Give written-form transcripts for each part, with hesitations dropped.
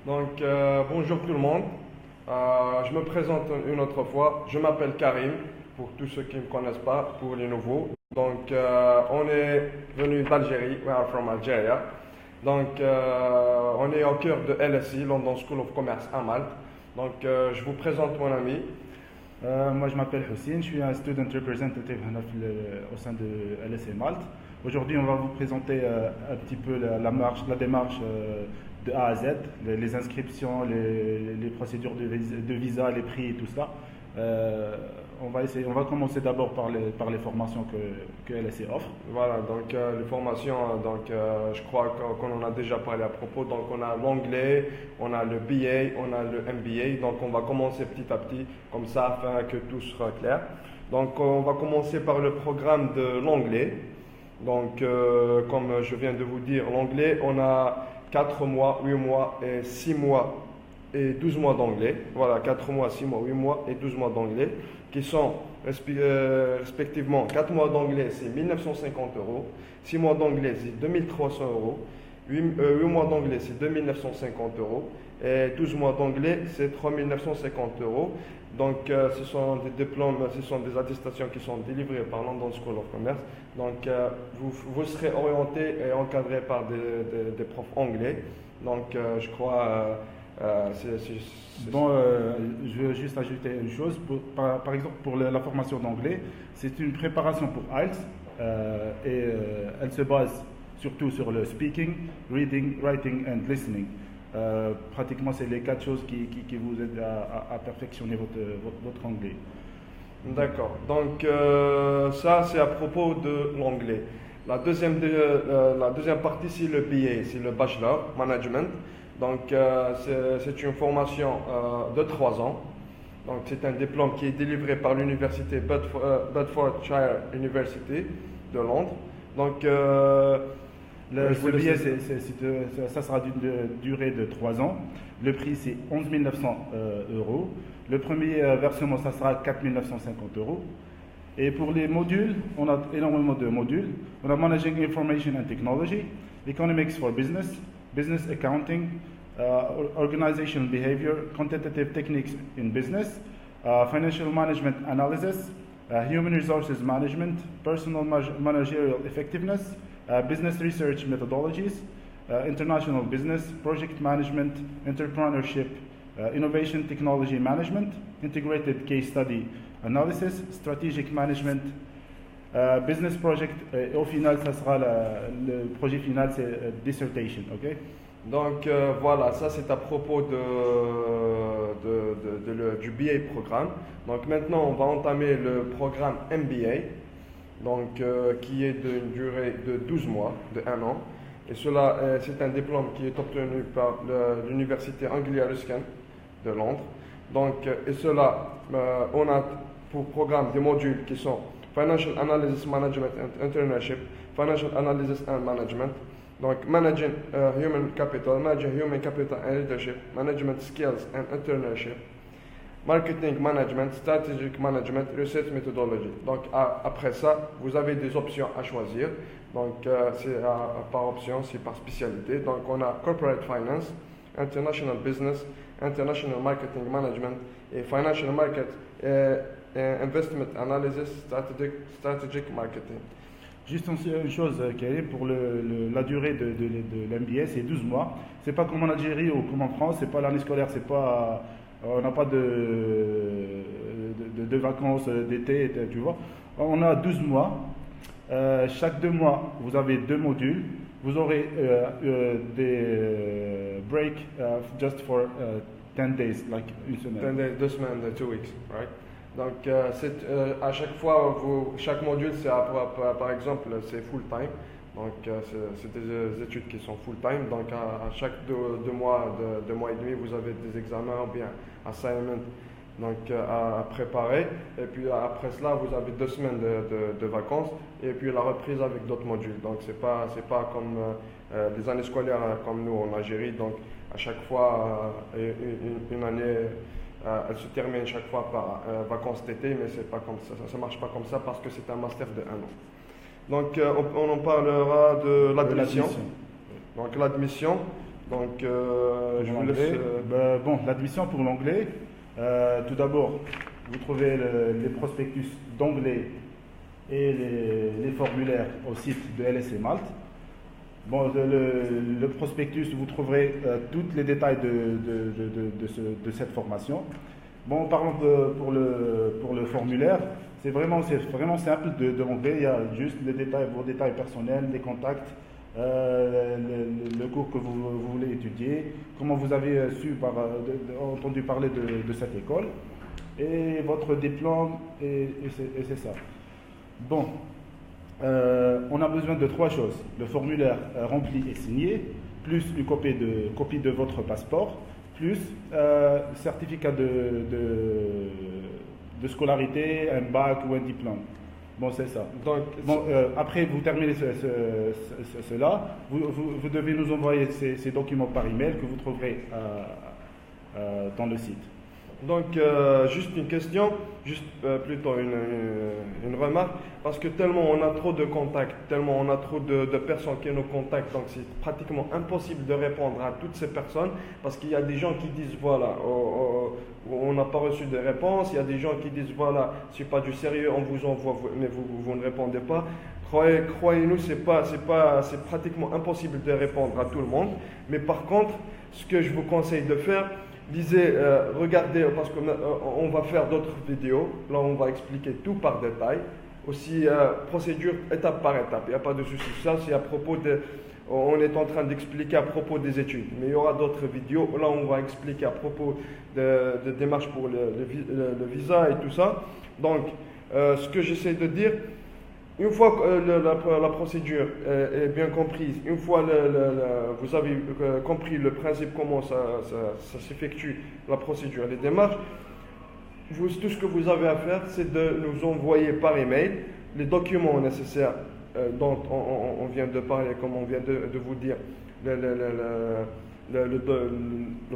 Bonjour tout le monde. Je me présente une autre fois. Je m'appelle Karim, pour tous ceux qui ne me connaissent pas, pour les nouveaux. On est venu d'Algérie. We are from Algeria. On est au cœur de LSE, London School of Commerce à Malte. Je vous présente mon ami. Moi, je m'appelle Hussein, je suis un student representative au sein de LSE Malte. Aujourd'hui, on va vous présenter un petit peu la démarche de A à Z, les inscriptions, les procédures de visa, les prix et tout ça. On va commencer d'abord par les formations que LSE offre. Voilà, les formations, je crois qu'on en a déjà parlé à propos. Donc, on a l'anglais, on a le BA, on a le MBA. Donc, on va commencer petit à petit, comme ça, afin que tout soit clair. On va commencer par le programme de l'anglais. Comme je viens de vous dire, l'anglais, on a 4 mois, 8 mois et 6 mois et 12 mois d'anglais. Voilà, 4 mois, 6 mois, 8 mois et 12 mois d'anglais, qui sont respectivement 4 mois d'anglais, c'est 1950 euros, 6 mois d'anglais, c'est 2300 euros, 8 mois d'anglais, c'est 2950 euros, et 12 mois d'anglais, c'est 3950 euros. Ce sont des diplômes, ce sont des attestations qui sont délivrées par London School of Commerce. Vous serez orienté et encadré par des profs anglais. Je crois. Je veux juste ajouter une chose. Par exemple, pour la formation d'anglais, c'est une préparation pour IELTS elle se base surtout sur le speaking, reading, writing and listening. Pratiquement, c'est les 4 choses qui vous aident à perfectionner votre anglais. D'accord. Ça, c'est à propos de l'anglais. La deuxième partie, c'est le BA, c'est le Bachelor Management. C'est une formation de 3 ans. C'est un diplôme qui est délivré par l'université Bedfordshire University de Londres. Le billet, ça sera d'une durée de 3 ans. Le prix, c'est 11 900 euros. Le premier versement, ça sera 4 950 euros. Et pour les modules, on a énormément de modules. On a Managing Information and Technology, Economics for Business, Business Accounting, Organizational Behavior, Quantitative Techniques in Business, Financial Management Analysis, Human Resources Management, Personal Managerial Effectiveness, Business Research Methodologies, International Business, Project Management, Entrepreneurship, Innovation Technology Management, Integrated Case Study Analysis, Strategic Management, Business Project, et au final, ça sera le projet final, c'est Dissertation, ok? Voilà, ça c'est à propos du BA programme. Maintenant, on va entamer le programme MBA, qui est d'une durée de 12 mois, de 1 an. Et cela, c'est un diplôme qui est obtenu par l'université Anglia Ruskin de Londres. On a pour programme des modules qui sont Financial Analysis Management and Internship, Financial Analysis and Management, Managing Human Capital, Managing Human Capital and Leadership, Management Skills and Internship, Marketing Management, Strategic Management, Research Methodology. Après ça, vous avez des options à choisir. C'est par option, c'est par spécialité. On a Corporate Finance, International Business, International Marketing Management et Financial Market Investment Analysis, Strategic Marketing. Juste une chose, Karim, pour la durée de l'MBA, c'est 12 mois. C'est pas comme en Algérie ou comme en France, c'est pas l'année scolaire, on n'a pas de vacances d'été, tu vois. On a 12 mois. Chaque 2 mois, vous avez 2 modules. Vous aurez des breaks just for 10 days, like une semaine. 10 days, 2 semaines, 2 weeks, right? À chaque fois, chaque module, par exemple, c'est full time. C'est des études qui sont full time. À chaque 2 mois, 2 mois et demi, vous avez des examens ou bien assignments à préparer. Et puis après cela, vous avez 2 semaines de vacances. Et puis la reprise avec d'autres modules. C'est pas comme les années scolaires comme nous en Algérie. À chaque fois, une année. Elle se termine chaque fois par vacances d'été, mais c'est pas comme ça. Ça ne marche pas comme ça parce que c'est un master de 1 an. On en parlera de l'admission. L'admission, Donc, je vous laisse. Bon, l'admission pour l'anglais, tout d'abord, vous trouvez les prospectus d'anglais et les formulaires au site de LSE Malte. Bon, le prospectus, vous trouverez tous les détails de cette formation. Bon, par exemple, pour le formulaire, c'est vraiment simple de l'anglais. Il y a juste vos détails personnels, des contacts, le cours que vous voulez étudier, comment vous avez entendu parler de cette école, et votre diplôme, et c'est ça. Bon, on a besoin de 3 choses. Le formulaire rempli et signé, plus une copie de votre passeport, plus certificat de scolarité, un bac ou un diplôme. Bon, c'est ça. Donc, après, vous terminez cela, vous devez nous envoyer ces documents par email que vous trouverez dans le site. Donc, juste une question, plutôt une remarque, parce que tellement on a trop de contacts, tellement on a trop de personnes qui nous contactent, donc c'est pratiquement impossible de répondre à toutes ces personnes, parce qu'il y a des gens qui disent, voilà, on n'a pas reçu de réponse, il y a des gens qui disent, voilà, c'est pas du sérieux, on vous envoie, mais vous ne répondez pas. Croyez-nous, c'est pratiquement impossible de répondre à tout le monde, mais par contre, ce que je vous conseille de faire, regardez, parce qu'on va faire d'autres vidéos, là on va expliquer tout par détail, aussi procédure étape par étape, il n'y a pas de souci. Ça c'est on est en train d'expliquer à propos des études, mais il y aura d'autres vidéos, là on va expliquer à propos de démarches pour le visa et tout ça. Donc ce que j'essaie de dire, une fois que la procédure est bien comprise, une fois vous avez compris le principe, comment ça s'effectue, la procédure, les démarches, tout ce que vous avez à faire, c'est de nous envoyer par email les documents nécessaires dont on vient de parler, comme on vient de vous dire, le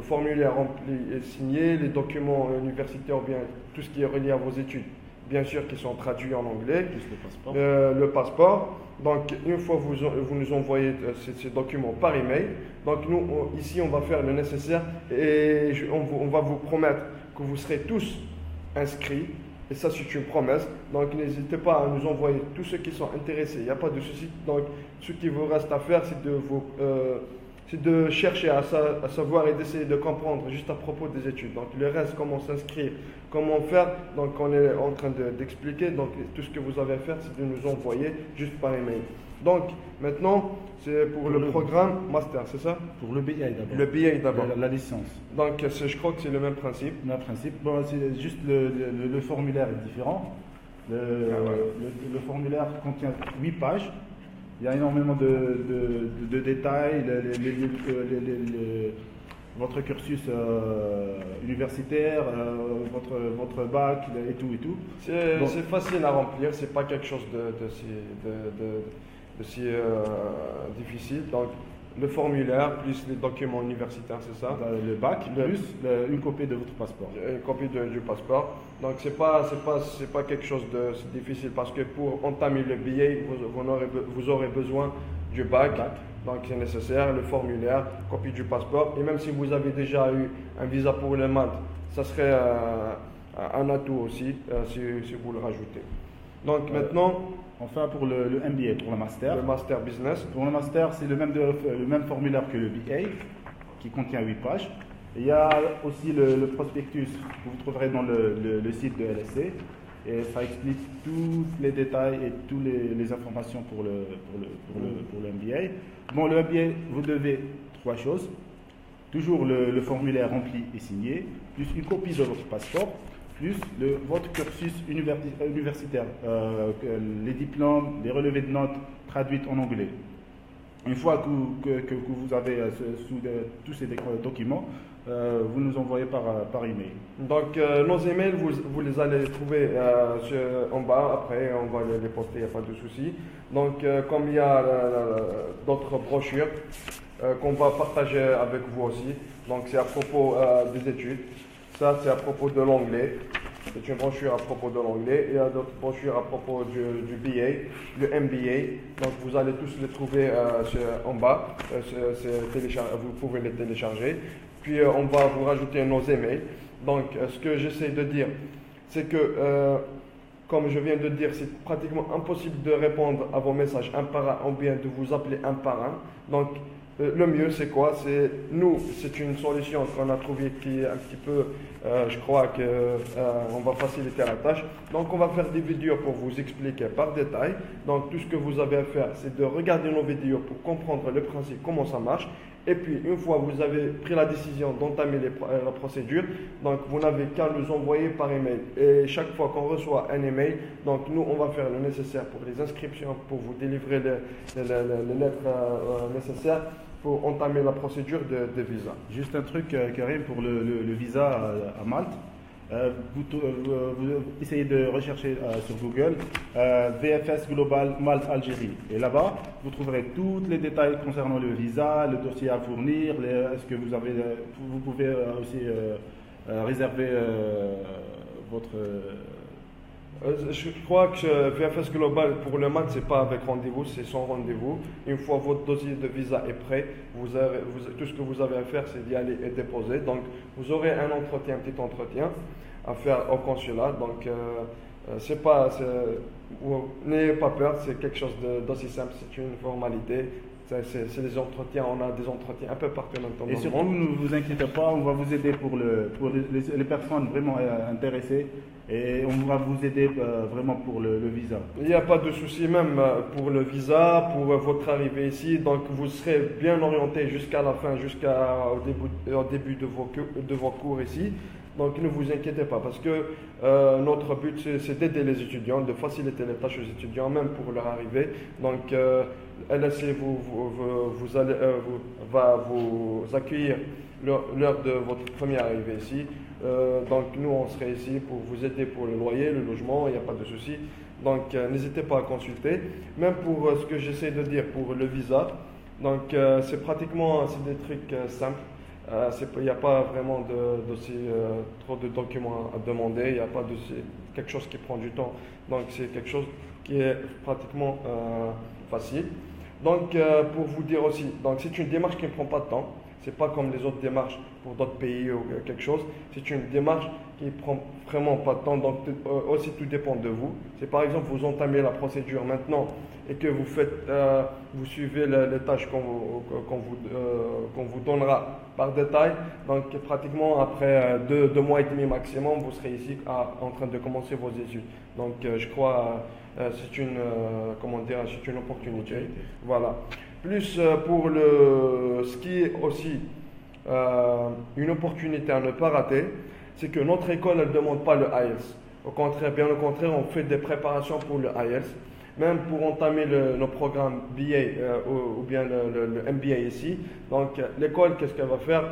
formulaire rempli et signé, les documents universitaires, ou bien tout ce qui est relié à vos études, bien sûr, qui sont traduits en anglais, le passeport. Donc, une fois vous nous envoyez ces documents par email, donc nous, ici, on va faire le nécessaire et on va vous promettre que vous serez tous inscrits. Et ça, c'est une promesse. Donc, n'hésitez pas à nous envoyer tous ceux qui sont intéressés. Il n'y a pas de souci. Donc, ce qui vous reste à faire, c'est de chercher à savoir et d'essayer de comprendre juste à propos des études. Donc, le reste, comment s'inscrire, comment faire. Donc, on est en train d'expliquer. Donc, tout ce que vous avez à faire, c'est de nous envoyer juste par email. Donc, maintenant, c'est pour le programme master, c'est ça? Pour le BA d'abord. Le BA d'abord. La licence. Donc, je crois que c'est le même principe. Le même principe. Bon, c'est juste le formulaire est différent. Le formulaire contient 8 pages. Il y a énormément de détails, votre cursus universitaire, votre bac et tout. C'est facile à remplir, c'est pas quelque chose de si difficile. Donc, le formulaire plus les documents universitaires, c'est ça? Le bac plus une copie de votre passeport. Une copie du passeport. Donc c'est pas quelque chose de difficile parce que pour entamer le billet, vous aurez besoin du bac. Donc c'est nécessaire, le formulaire, copie du passeport. Et même si vous avez déjà eu un visa pour le Malte, ça serait un atout aussi si vous le rajoutez. Donc maintenant, enfin pour le MBA, pour le master. Le master business. Pour le master, c'est le même formulaire que le BA, qui contient 8 pages. Il y a aussi le prospectus que vous trouverez dans le site de LSE. Et ça explique tous les détails et toutes les informations pour le MBA. Bon, le MBA, vous devez 3 choses. Toujours le formulaire rempli et signé, plus une copie de votre passeport, plus votre cursus universitaire, les diplômes, les relevés de notes traduites en anglais. Une fois que vous avez tous ces documents, vous nous envoyez par email. Donc nos emails, vous les allez trouver en bas, après on va les poster, il n'y a pas de souci. Donc comme il y a d'autres brochures qu'on va partager avec vous aussi, donc c'est à propos des études. Ça, c'est à propos de l'anglais. C'est une brochure à propos de l'anglais. Il y a d'autres brochures à propos du BA, le MBA. Donc vous allez tous les trouver en bas. Vous pouvez les télécharger. Puis on va vous rajouter nos emails. Donc ce que j'essaie de dire, c'est que comme je viens de dire, c'est pratiquement impossible de répondre à vos messages un par un ou bien de vous appeler un par un. Donc, le mieux, c'est quoi? C'est une solution qu'on a trouvée qui est un petit peu, je crois qu'on va faciliter la tâche. Donc, on va faire des vidéos pour vous expliquer par détail. Donc, tout ce que vous avez à faire, c'est de regarder nos vidéos pour comprendre le principe, comment ça marche. Et puis, une fois que vous avez pris la décision d'entamer la procédure, donc vous n'avez qu'à nous envoyer par email. Et chaque fois qu'on reçoit un email, donc nous, on va faire le nécessaire pour les inscriptions, pour vous délivrer les lettres nécessaires pour entamer la procédure de visa. Juste un truc, Karim, pour le visa à Malte. Vous essayez de rechercher sur Google VFS Global Malte Algérie. Et là-bas, vous trouverez tous les détails concernant le visa, le dossier à fournir, est-ce que vous pouvez aussi réserver votre... Je crois que VFS Global pour le Malte, c'est pas avec rendez-vous, c'est sans rendez-vous. Une fois votre dossier de visa est prêt, tout ce que vous avez à faire, c'est d'y aller et déposer. Donc, vous aurez un petit entretien à faire au consulat. Donc, n'ayez pas peur, c'est quelque chose d'aussi simple, c'est une formalité. C'est des entretiens, on a des entretiens un peu partout maintenant dans le monde. Et surtout, ne vous inquiétez pas, on va vous aider pour les personnes vraiment intéressées et on va vous aider vraiment pour le visa. Il n'y a pas de souci même pour le visa, pour votre arrivée ici. Donc vous serez bien orienté jusqu'à la fin, au début de vos cours ici. Donc ne vous inquiétez pas parce que notre but c'est d'aider les étudiants, de faciliter les tâches aux étudiants même pour leur arrivée. Donc LSC va vous accueillir lors de votre première arrivée ici. Donc nous on serait ici pour vous aider pour le loyer, le logement, il n'y a pas de souci. Donc n'hésitez pas à consulter. Même pour ce que j'essaie de dire pour le visa, donc c'est des trucs simples. Il n'y a pas vraiment trop de documents à demander, il n'y a pas quelque chose qui prend du temps. Donc c'est quelque chose qui est pratiquement facile. Donc pour vous dire aussi, donc c'est une démarche qui ne prend pas de temps. C'est pas comme les autres démarches pour d'autres pays ou quelque chose. C'est une démarche qui ne prend vraiment pas de temps. Donc aussi tout dépend de vous. Si par exemple vous entamez la procédure maintenant et que vous suivez les tâches qu'on vous donnera par détail, donc pratiquement après 2 mois et demi maximum, vous serez ici en train de commencer vos études. Donc je crois c'est une opportunité. Voilà. Plus pour ce qui est aussi une opportunité à ne pas rater, c'est que notre école ne demande pas le IELTS. Bien au contraire, on fait des préparations pour le IELTS. Même pour entamer nos programmes BA ou bien le MBA ici. Donc l'école, qu'est-ce qu'elle va faire?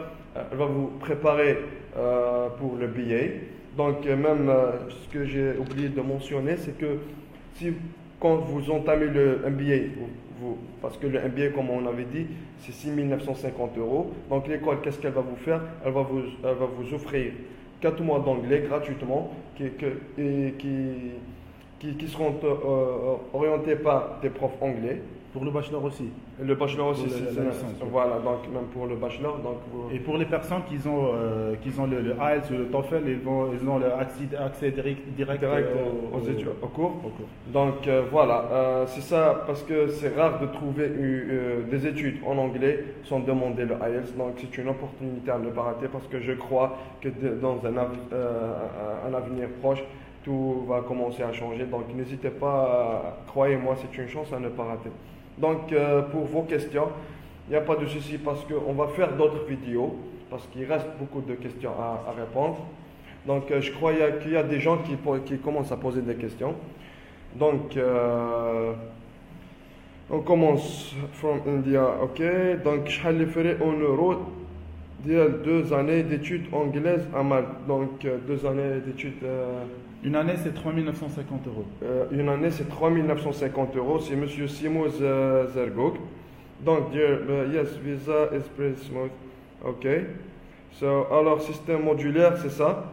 Elle va vous préparer pour le BA. Donc même ce que j'ai oublié de mentionner, c'est que quand vous entamez le MBA, parce que le MBA, comme on avait dit, c'est 6 950 €. Donc l'école, qu'est-ce qu'elle va vous faire? Elle va vous offrir 4 mois d'anglais gratuitement qui seront orientés par des profs anglais. Pour le bachelor aussi. Le bachelor aussi, c'est la licence. Voilà, donc même pour le bachelor. Donc Et pour les personnes qui ont le IELTS ou le TOEFL, ils ont accès direct aux études, au cours. Donc voilà, c'est ça, parce que c'est rare de trouver des études en anglais sans demander le IELTS. Donc c'est une opportunité à ne pas rater parce que je crois que dans un avenir proche, tout va commencer à changer. Donc n'hésitez pas, croyez-moi, c'est une chance à ne pas rater. Donc pour vos questions, il n'y a pas de souci parce qu'on va faire d'autres vidéos, parce qu'il reste beaucoup de questions à répondre. Donc je crois qu'il y a des gens qui commencent à poser des questions. Donc on commence from India, ok. Donc je vais faire en euros 2 années d'études anglaises à Malte. Donc 2 années d'études. Une année, c'est 3 950 €. Une année, c'est 3 950 €. C'est Monsieur Simoz Zergog. Donc, yes, visa is pretty smooth. OK. Alors, système modulaire, c'est ça.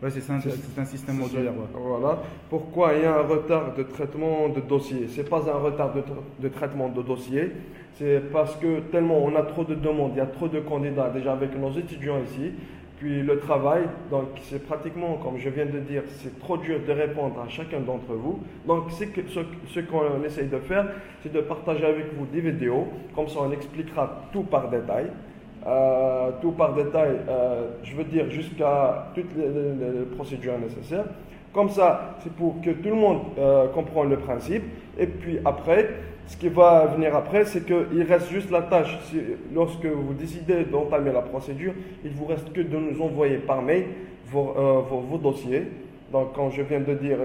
Ouais, c'est un système modulaire. Ouais. Voilà. Pourquoi il y a un retard de traitement de dossier? Ce n'est pas un retard de traitement de dossier, c'est parce que tellement on a trop de demandes, il y a trop de candidats déjà avec nos étudiants ici, puis le travail, donc c'est pratiquement, comme je viens de dire, c'est trop dur de répondre à chacun d'entre vous. Donc ce qu'on essaye de faire, c'est de partager avec vous des vidéos, comme ça on expliquera tout par détail. Je veux dire jusqu'à toutes les procédures nécessaires. Comme ça, c'est pour que tout le monde comprenne le principe. Et puis après, ce qui va venir après, c'est qu'il reste juste la tâche. Lorsque vous décidez d'entamer la procédure, il ne vous reste que de nous envoyer par mail vos dossiers. Donc, quand je viens de dire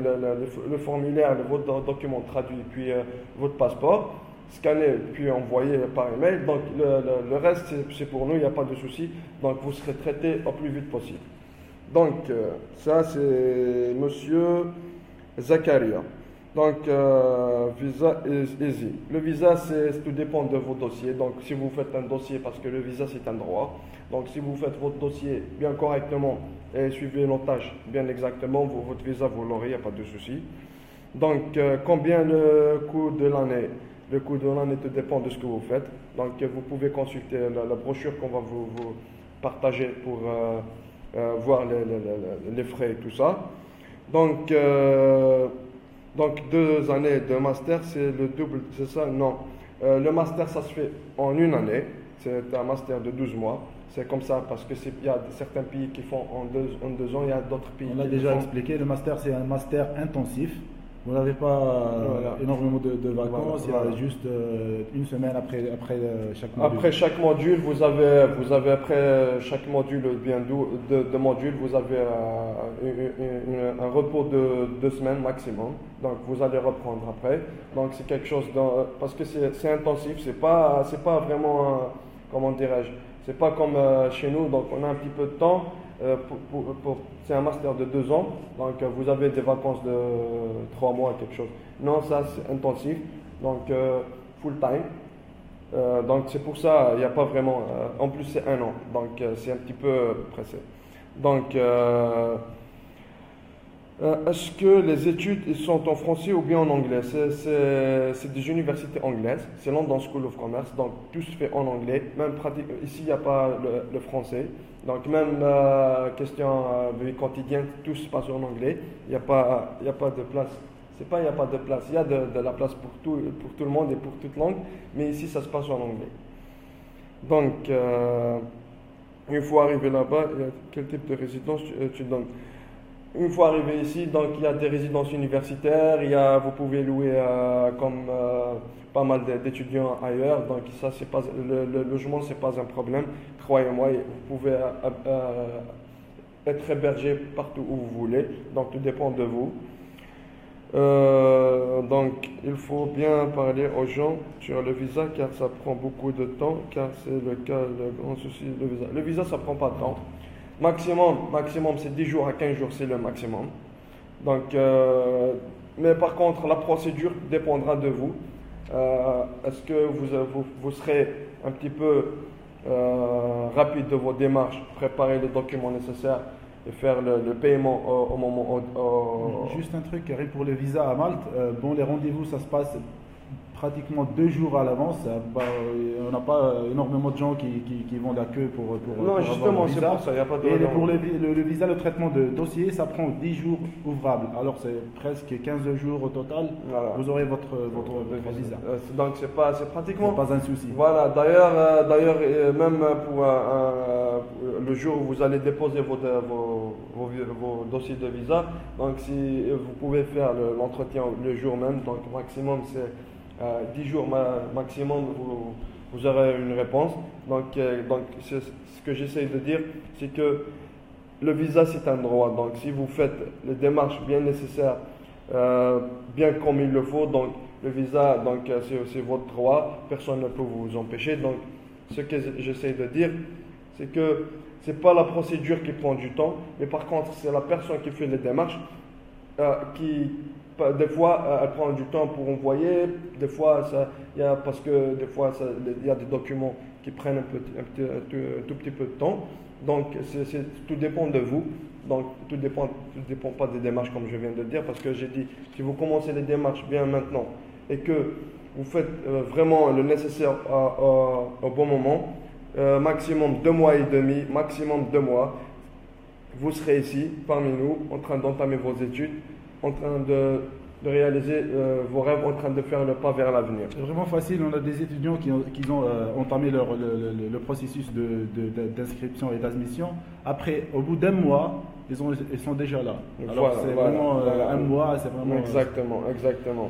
le formulaire, vos documents traduits, puis votre passeport, scanner puis envoyer par email. Donc le reste c'est pour nous, il n'y a pas de souci. Donc vous serez traité au plus vite possible. Donc ça c'est Monsieur Zakaria. Donc visa easy. Le visa tout dépend de vos dossiers. Donc si vous faites un dossier, parce que le visa c'est un droit. Donc si vous faites votre dossier bien correctement et suivez nos tâches bien exactement, votre visa vous l'aurez, il n'y a pas de souci. Donc combien le coût de l'année? Le coût de l'année tout dépend de ce que vous faites. Donc, vous pouvez consulter la brochure qu'on va vous partager pour voir les frais et tout ça. Donc 2 années de master, c'est le double, c'est ça? Non. Le master, ça se fait en une année. C'est un master de 12 mois. C'est comme ça parce qu'il y a certains pays qui font en 2 ans, il y a d'autres pays qui déjà expliqué, le master, c'est un master intensif. Vous n'avez pas énormément de vacances, il y a juste une semaine après chaque module. Après chaque module, vous avez après chaque module de module, vous avez un repos de 2 semaines maximum. Donc vous allez reprendre après. Donc c'est quelque chose parce que c'est intensif, c'est pas vraiment comment dirais-je, c'est pas comme chez nous. Donc on a un petit peu de temps. C'est un master de 2 ans, donc vous avez des vacances de 3 mois, quelque chose. Non, ça c'est intensif, donc full time. Donc c'est pour ça, il n'y a pas vraiment. En plus, c'est 1 an, donc c'est un petit peu pressé. Donc, est-ce que les études sont en français ou bien en anglais? C'est des universités anglaises, c'est London School of Commerce, donc tout se fait en anglais. Même ici, il n'y a pas le français. Donc même question vie quotidienne, tout se passe en anglais. Il n'y a pas de place. C'est pas il n'y a pas de place. Il y a de la place pour tout le monde et pour toute langue. Mais ici, ça se passe en anglais. Donc, une fois arrivé là-bas, quel type de résidence tu donnes? Une fois arrivé ici, donc il y a des résidences universitaires. Vous pouvez louer comme pas mal d'étudiants ailleurs. Donc ça, c'est pas le logement, c'est pas un problème. Croyez-moi, vous pouvez être hébergé partout où vous voulez. Donc tout dépend de vous. Donc il faut bien parler aux gens sur le visa car ça prend beaucoup de temps. Car c'est le grand souci le visa. Le visa, ça prend pas de temps. Maximum, c'est 10 jours à 15 jours, c'est le maximum. Donc, mais par contre, la procédure dépendra de vous. Est-ce que vous serez un petit peu rapide de vos démarches, préparer les documents nécessaires et faire le paiement au moment. Juste un truc, Karim, pour le visa à Malte, les rendez-vous, ça se passe pratiquement 2 jours à l'avance. On n'a pas énormément de gens qui vont la queue pour non, justement, c'est pour ça, il n'y a pas de. Et pour le visa, le traitement de dossier, ça prend 10 jours ouvrables. Alors c'est presque 15 jours au total. Voilà. Vous aurez votre visa. Donc c'est pratiquement. C'est pas un souci. Voilà. D'ailleurs, même pour le jour où vous allez déposer vos dossiers de visa, donc si vous pouvez faire l'entretien le jour même, donc maximum c'est 10 jours maximum, vous aurez une réponse. Donc ce que j'essaie de dire, c'est que le visa, c'est un droit. Donc, si vous faites les démarches bien nécessaires, bien comme il le faut, donc le visa, donc c'est votre droit. Personne ne peut vous empêcher. Donc, ce que j'essaie de dire, c'est que c'est pas la procédure qui prend du temps, mais par contre, c'est la personne qui fait les démarches des fois, elle prend du temps pour envoyer. Des fois, parce que des fois, il y a des documents qui prennent un tout petit peu de temps. Donc, tout dépend de vous. Donc, tout dépend pas des démarches, comme je viens de le dire, parce que j'ai dit, si vous commencez les démarches bien maintenant et que vous faites vraiment le nécessaire au bon moment, maximum 2 mois et demi, maximum 2 mois, vous serez ici, parmi nous, en train d'entamer vos études, en train de réaliser vos rêves, en train de faire le pas vers l'avenir. C'est vraiment facile. On a des étudiants qui ont entamé le processus d'inscription et d'admission. Après, au bout d'1 mois, ils sont déjà là. Alors c'est vraiment 1 mois, c'est vraiment... Exactement.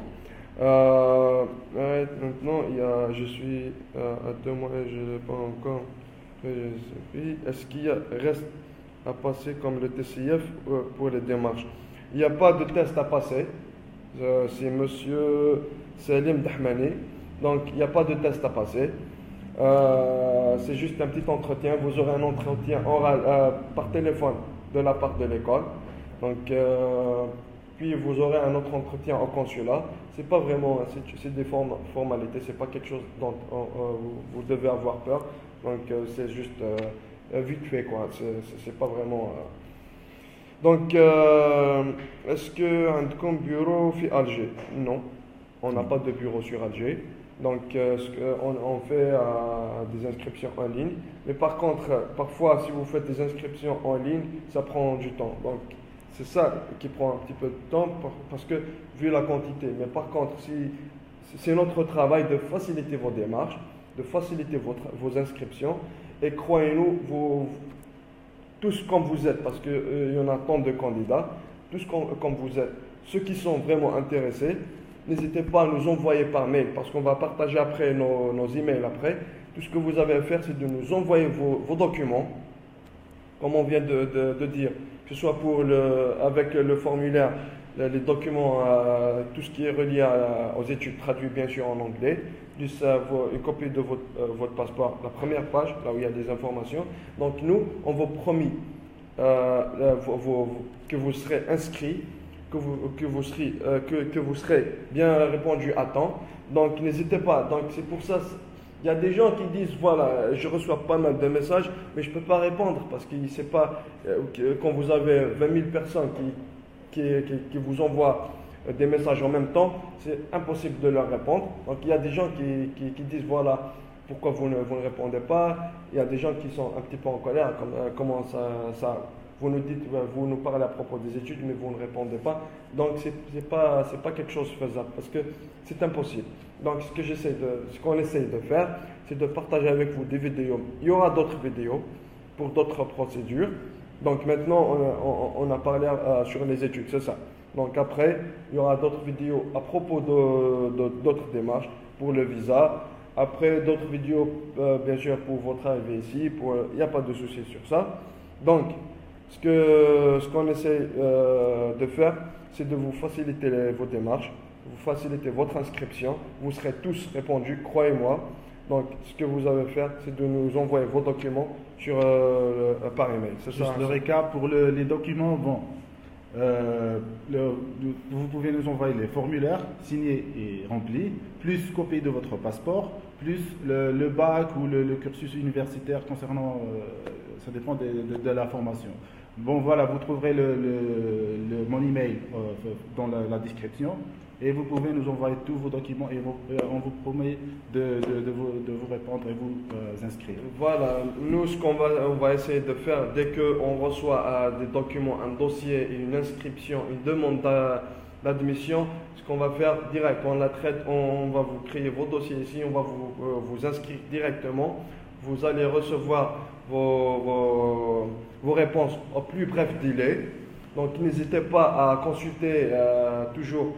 Maintenant, je suis à 2 mois et je n'ai pas encore. Est-ce qu'il reste à passer comme le TCF pour les démarches? Il n'y a pas de test à passer. C'est monsieur Salim Dahmani. Donc, il n'y a pas de test à passer. C'est juste un petit entretien. Vous aurez un entretien oral par téléphone de la part de l'école. Donc, puis vous aurez un autre entretien au consulat. C'est pas vraiment, c'est des formalités. C'est pas quelque chose dont vous devez avoir peur. Donc, c'est juste vite fait, quoi. C'est pas vraiment. Donc, est-ce que un bureau fait Alger? Non, on n'a pas de bureau sur Alger. Donc, on fait des inscriptions en ligne. Mais par contre, parfois, si vous faites des inscriptions en ligne, ça prend du temps. Donc, c'est ça qui prend un petit peu de temps parce que, vu la quantité. Mais par contre, c'est notre travail de faciliter vos démarches, de faciliter vos inscriptions. Et croyez-nous, tous comme vous êtes, parce qu'il y en a tant de candidats, tous comme vous êtes, ceux qui sont vraiment intéressés, n'hésitez pas à nous envoyer par mail, parce qu'on va partager après nos emails après. Tout ce que vous avez à faire, c'est de nous envoyer vos documents, comme on vient de dire, que ce soit avec le formulaire, les documents, tout ce qui est relié aux études, traduit bien sûr en anglais, plus une copie de votre passeport, la première page, là où il y a des informations. Donc nous, on vous promet que vous serez inscrit, que vous serez bien répondu à temps. Donc n'hésitez pas. Donc c'est pour ça, il y a des gens qui disent, voilà, je reçois pas mal de messages, mais je ne peux pas répondre parce que c'est pas, quand vous avez 20 000 personnes qui vous envoient des messages en même temps, c'est impossible de leur répondre. Donc il y a des gens qui disent, voilà, pourquoi vous ne répondez pas. Il y a des gens qui sont un petit peu en colère, comment ça vous nous dites, vous nous parlez à propos des études, mais vous ne répondez pas. Donc c'est pas quelque chose faisable, parce que c'est impossible. Donc ce qu'on essaye de faire, c'est de partager avec vous des vidéos. Il y aura d'autres vidéos pour d'autres procédures. Donc maintenant, on a parlé sur les études, c'est ça. Donc après, il y aura d'autres vidéos à propos d'autres démarches pour le visa. Après, d'autres vidéos, bien sûr, pour votre arrivée ici. Il n'y a pas de souci sur ça. Donc, ce qu'on essaie de faire, c'est de vous faciliter vos démarches, vous faciliter votre inscription. Vous serez tous répondus, croyez-moi. Donc, ce que vous avez à faire, c'est de nous envoyer vos documents par email. C'est juste ça, le récap pour les documents. Bon, vous pouvez nous envoyer les formulaires signés et remplis, plus copie de votre passeport, plus le bac ou le cursus universitaire concernant, ça dépend de la formation. Bon, voilà, vous trouverez mon email dans la description. Et vous pouvez nous envoyer tous vos documents et on vous promet de vous répondre et vous inscrire. Voilà, nous ce qu'on va essayer de faire, dès qu'on reçoit des documents, un dossier, une inscription, une demande d'admission, ce qu'on va faire direct, on la traite, on va vous créer vos dossiers ici, on va vous inscrire directement. Vous allez recevoir vos réponses au plus bref délai. Donc n'hésitez pas à consulter toujours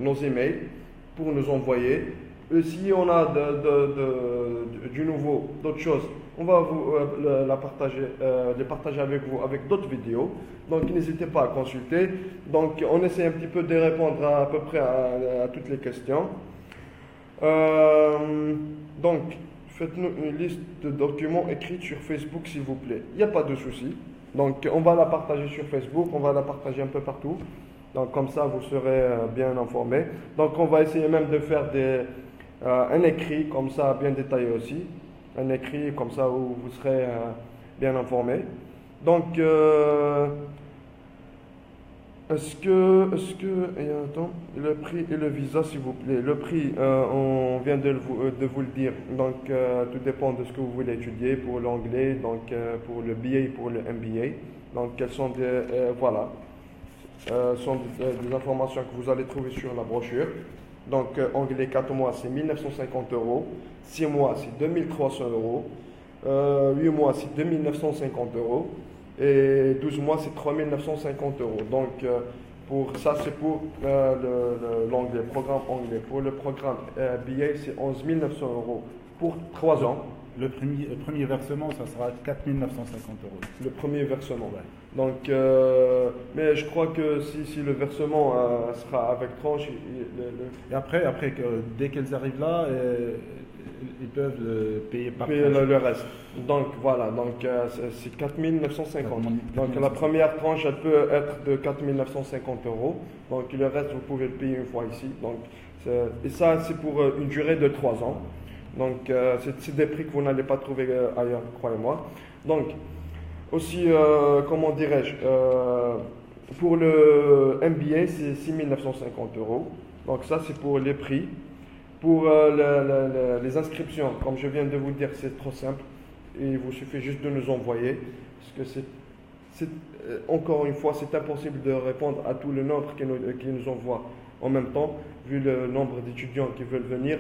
nos emails pour nous envoyer. Et si on a du nouveau, d'autres choses, on va les partager avec vous avec d'autres vidéos. Donc n'hésitez pas à consulter. Donc on essaie un petit peu de répondre à peu près à toutes les questions. Donc faites-nous une liste de documents écrits sur Facebook s'il vous plaît. Il n'y a pas de souci. Donc on va la partager sur Facebook, on va la partager un peu partout. Donc comme ça vous serez bien informés. Donc on va essayer même de faire un écrit comme ça bien détaillé aussi, un écrit comme ça où vous serez bien informé. Donc, et attends, le prix et le visa, s'il vous plaît. Le prix, on vient de vous le dire. Donc, tout dépend de ce que vous voulez étudier pour l'anglais, donc pour le BA, pour le MBA. Donc, quelles sont voilà, sont des informations que vous allez trouver sur la brochure. Donc, anglais 4 mois, c'est 1950 euros. 6 mois, c'est 2300 euros. 8 mois, c'est 2950 euros. Et 12 mois, c'est 3950 euros. Donc, pour ça, c'est pour l'anglais, programme anglais. Pour le programme BA, c'est 11 900 euros pour 3 ans. Le premier versement, ça sera 4 950 euros. Le premier versement. Ouais. Donc, mais je crois que si le versement sera avec tranche, Et après dès qu'elles arrivent là, ils peuvent payer par payer tranche. le reste. Donc voilà, donc c'est 4 950. Donc la première tranche, elle peut être de 4 950 euros. Donc le reste, vous pouvez le payer une fois ici. Donc, et ça, c'est pour une durée de 3 ans. Donc c'est des prix que vous n'allez pas trouver ailleurs, croyez-moi. Donc, aussi, comment dirais-je, pour le MBA, c'est 6 950 euros. Donc ça, c'est pour les prix. Pour les inscriptions, comme je viens de vous le dire, c'est trop simple. Il vous suffit juste de nous envoyer. Parce que encore une fois, c'est impossible de répondre à tout le nombre qui nous envoient en même temps, vu le nombre d'étudiants qui veulent venir,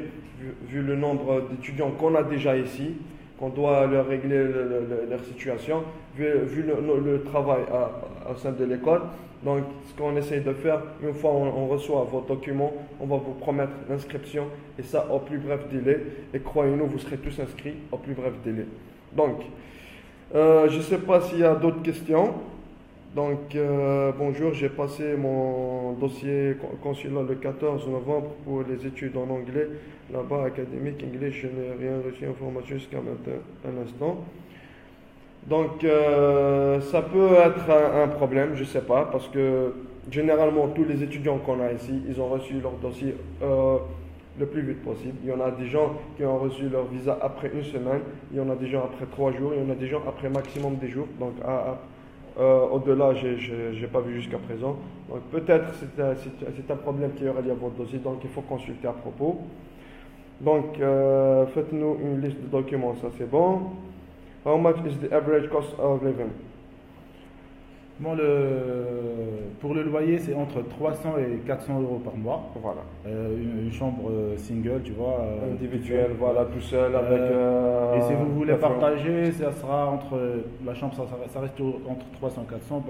vu le nombre d'étudiants qu'on a déjà ici, qu'on doit leur régler leur situation, vu le travail au sein de l'école. Donc, ce qu'on essaie de faire, une fois on reçoit vos documents, on va vous promettre l'inscription, et ça au plus bref délai. Et croyez-nous, vous serez tous inscrits au plus bref délai. Donc, je ne sais pas s'il y a d'autres questions. Donc, bonjour, j'ai passé mon dossier consulat le 14 novembre pour les études en anglais, là-bas, académique, anglais, je n'ai rien reçu information jusqu'à maintenant, un instant. Donc, ça peut être un problème, je ne sais pas, parce que généralement, tous les étudiants qu'on a ici, ils ont reçu leur dossier le plus vite possible. Il y en a des gens qui ont reçu leur visa après une semaine, il y en a des gens après 3 jours, il y en a des gens après maximum des jours. Donc, au-delà, je n'ai pas vu jusqu'à présent. Donc, peut-être c'est un problème qui aurait lié à votre dossier, donc il faut consulter à propos. Donc, faites-nous une liste de documents, ça c'est bon. How much is the average cost of living? Bon, pour le loyer, c'est entre 300 et 400 euros par mois. Voilà. Une chambre single, tu vois. Individuelle, voilà, tout seul avec. Et si vous voulez partager, ça sera la chambre, ça reste entre 300 et 400.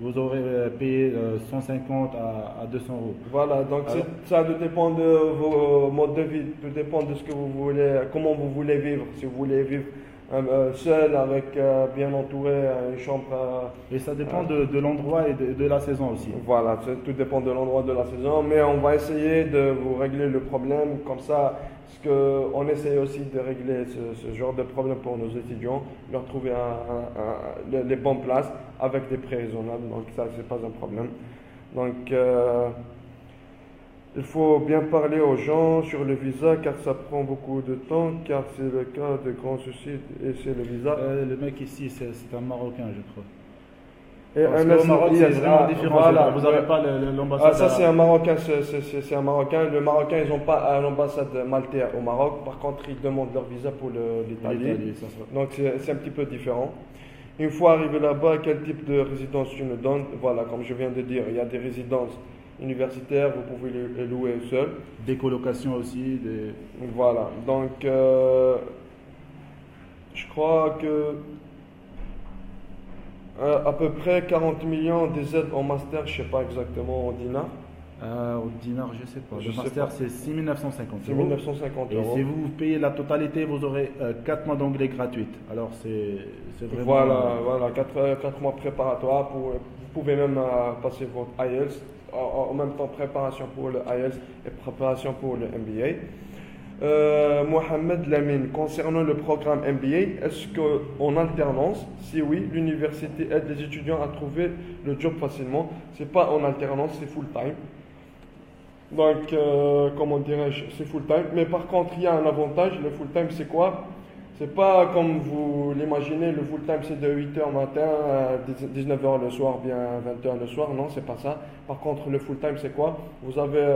Vous aurez payé 150 à 200 euros. Voilà, donc ça dépend de vos modes de vie, tout dépend de ce que vous voulez, comment vous voulez vivre. Si vous voulez vivre seul, avec bien entouré, une chambre. Et ça dépend de l'endroit et de la saison aussi. Voilà, tout dépend de l'endroit, de la saison, mais on va essayer de vous régler le problème comme ça, parce qu'on essaie aussi de régler ce genre de problème pour nos étudiants, leur trouver les bonnes places avec des prix raisonnables, donc ça c'est pas un problème. Donc il faut bien parler aux gens sur le visa car ça prend beaucoup de temps, car c'est le cas de grands soucis et c'est le visa. Le mec ici, c'est un Marocain, je crois. Et au Maroc, c'est vraiment différent. Voilà, vous n'avez pas l'ambassade. Ça, c'est un Marocain. C'est un Marocain. Le Marocain, ils n'ont pas l'ambassade maltaise au Maroc. Par contre, ils demandent leur visa pour l'Italie. Donc, c'est un petit peu différent. Une fois arrivé là-bas, quel type de résidence tu nous donnes? Voilà, comme je viens de dire, il y a des résidences universitaires, vous pouvez les louer seul. Des colocations aussi. Voilà, donc je crois que à peu près 40 millions des aides en master, je ne sais pas exactement en dinars. Au dinar, je ne sais pas. Le master, c'est 6 950 euros. 6 950 euros. Et si vous payez la totalité, vous aurez 4 mois d'anglais gratuits. Alors, c'est vraiment... Voilà, 4 mois préparatoires. Vous pouvez même passer votre IELTS. En même temps, préparation pour le IELTS et préparation pour le MBA. Mohamed Lamine, concernant le programme MBA, est-ce qu'en alternance, si oui, l'université aide les étudiants à trouver le job facilement? C'est pas en alternance, c'est full time. Donc, comment dirais-je, c'est full-time. Mais par contre, il y a un avantage. Le full-time, c'est quoi? C'est pas comme vous l'imaginez, le full-time, c'est de 8h matin à 19h le soir, bien 20h le soir. Non, c'est pas ça. Par contre, le full-time, c'est quoi? Vous avez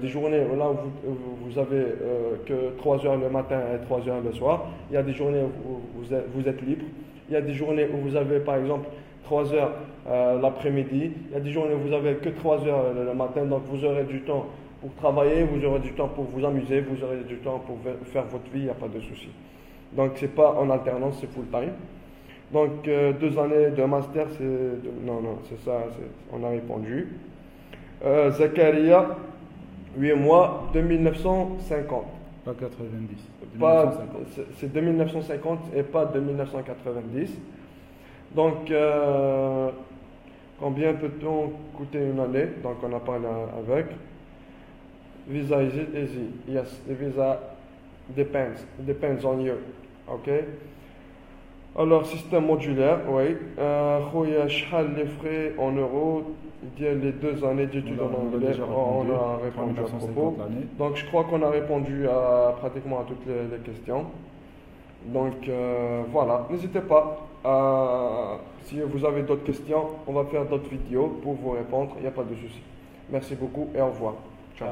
des journées là où vous avez que 3h le matin et 3h le soir. Il y a des journées où vous êtes libre. Il y a des journées où vous avez, par exemple, 3 heures l'après-midi. Il y a des journées où vous avez que 3 heures le matin, donc vous aurez du temps pour travailler, vous aurez du temps pour vous amuser, vous aurez du temps pour faire votre vie, il n'y a pas de souci. Donc c'est pas en alternance, c'est full time. Donc 2 années de master, non, c'est ça, on a répondu. Zakaria, 8 mois, 2950. Pas 90. Pas, 1950. c'est 2950 et pas 2990. Donc, combien peut-on coûter une année? Donc, on a parlé avec. Visa, is it easy? Yes, the visa depends. It depends on you. OK? Alors, système modulaire, oui. Khoya, shhal les frais en euros, les 2 années d'études en anglais, on a répondu à propos. Donc, je crois qu'on a répondu à pratiquement à toutes les questions. Donc, voilà. N'hésitez pas. Si vous avez d'autres questions, on va faire d'autres vidéos pour vous répondre. Il n'y a pas de souci. Merci beaucoup et au revoir. Ciao.